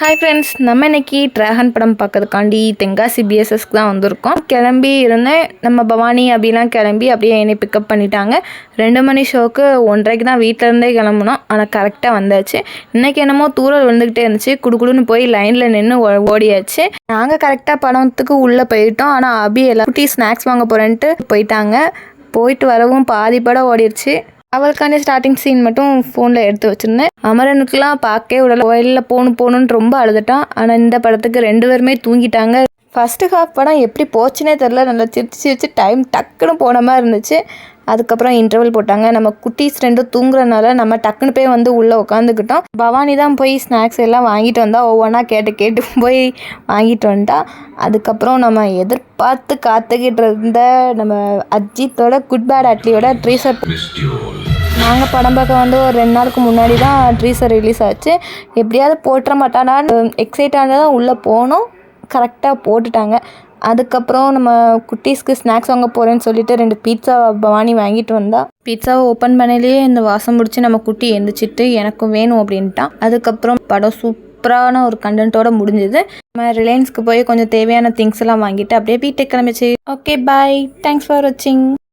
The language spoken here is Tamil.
ஹாய் ஃப்ரெண்ட்ஸ், நம்ம இன்னைக்கு ட்ராகன் படம் பார்க்கறதுக்காண்டி தென்காசி பிஎஸ்எஸ்க்கு தான் வந்திருக்கோம். கிளம்பி இருந்தேன். நம்ம பவானி அப்படிலாம் கிளம்பி அப்படியே என்னை பிக்கப் பண்ணிட்டாங்க. 2 மணி ஷோக்கு 1:30க்கு தான் வீட்டிலேருந்தே கிளம்புனோம். ஆனால் கரெக்டாக வந்தாச்சு. இன்றைக்கி என்னமோ தூரல் விழுந்துக்கிட்டே இருந்துச்சு. குடுக்குடுன்னு போய் லைனில் நின்று ஓடியாச்சு. நாங்கள் கரெக்டாக படத்துக்கு உள்ளே போயிட்டோம். ஆனால் அபி எல்லாம் குட்டி ஸ்நாக்ஸ் வாங்க போகிறேன்ட்டு போயிட்டாங்க. போயிட்டு வரவும் பாதி படம் ஓடிடுச்சு. அவளுக்காண்டி ஸ்டார்டிங் சீன் மட்டும் ஃபோனில் எடுத்து வச்சுருந்தேன். அமரனுக்குலாம் பார்க்கவே விடல. கோயிலில் போகணுன்னு ரொம்ப அழுதுட்டான். ஆனால் இந்த படத்துக்கு 2 பேருமே தூங்கிட்டாங்க. ஃபஸ்ட்டு ஹாஃப் படம் எப்படி போச்சுன்னே தெரில. நல்லா சிரிச்சு டைம் டக்குன்னு போன மாதிரி இருந்துச்சு. அதுக்கப்புறம் இன்டர்வல் போட்டாங்க. நம்ம குட்டீஸ் 2 தூங்குறதுனால நம்ம டக்குன்னு போய் வந்து உள்ளே உட்காந்துக்கிட்டோம். பவானி தான் போய் ஸ்நாக்ஸ் எல்லாம் வாங்கிட்டு வந்தா. ஒவ்வொன்றா கேட்டு போய் வாங்கிட்டு வந்துட்டா. அதுக்கப்புறம் நம்ம எதிர்பார்த்து காத்துக்கிட்டு இருந்த நம்ம அஜித்தோட குட் பேட் அட்லியோட ட்ரீசர் நாங்கள் படம் பார்க்க வந்து ஒரு 2 நாளுக்கு முன்னாடி தான் ட்ரீசர் ரிலீஸ் ஆச்சு. எப்படியாவது போட்டுற மாட்டானான்னு எக்ஸைட்டாக தான் உள்ளே போனோம். கரெக்டாக போட்டுட்டாங்க. அதுக்கப்புறம் நம்ம குட்டீஸ்க்கு ஸ்நாக்ஸ் வாங்க போகிறேன்னு சொல்லிட்டு 2 பீட்சா பவானி வாங்கிட்டு வந்தா. பீட்சாவை ஓப்பன் பண்ணலையே இந்த வாசம் பிடிச்சி நம்ம குட்டி எந்திரிச்சிட்டு எனக்கும் வேணும் அப்படின்ட்டான். அதுக்கப்புறம் படம் சூப்பரான ஒரு கண்டென்ட்டோட முடிஞ்சுது. நம்ம ரிலையன்ஸ்க்கு போய் கொஞ்சம் தேவையான திங்ஸ் எல்லாம் வாங்கிட்டு அப்படியே வீட்டுக்கு கிளம்பிச்சு. ஓகே பாய், தேங்க்ஸ் ஃபார் வாட்சிங்.